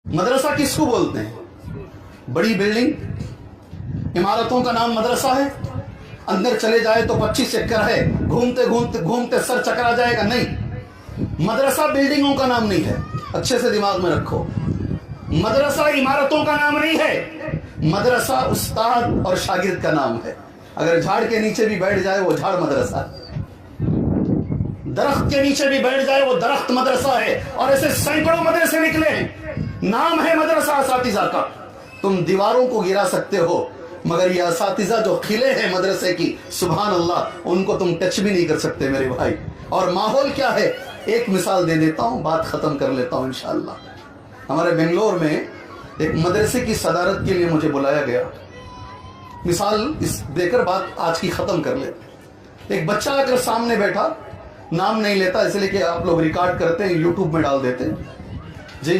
मदरसा किसको बोलते हैं? बड़ी बिल्डिंग इमारतों का नाम मदरसा है? अंदर चले जाए तो 25 चक्कर है, घूमते घूमते घूमते सर चकरा जाएगा? नहीं, मदरसा बिल्डिंगों का नाम नहीं है, अच्छे से दिमाग में रखो। मदरसा इमारतों का नाम नहीं है, मदरसा उस्ताद और शागिर्द का नाम है। अगर झाड़ के नीचे भी बैठ जाए वो झाड़ मदरसा है, दरख्त के नीचे भी बैठ जाए वो दरख्त मदरसा है। और ऐसे सैकड़ों मदरसे निकले हैं, नाम है मदरसा असातिज़ा का। तुम दीवारों को गिरा सकते हो मगर ये असातिज़ा जो खिले हैं मदरसे की, सुभान अल्लाह, उनको तुम टच भी नहीं कर सकते मेरे भाई। और माहौल क्या है, एक मिसाल दे देता हूँ, बात खत्म कर लेता हूँ इंशाअल्लाह। हमारे बेंगलोर में एक मदरसे की सदारत के लिए मुझे बुलाया गया। मिसाल इस देकर बात आज की खत्म कर लेते। एक बच्चा आकर सामने बैठा, नाम नहीं लेता इसलिए कि आप लोग रिकॉर्ड करते हैं, यूट्यूब में डाल देते हैं। जी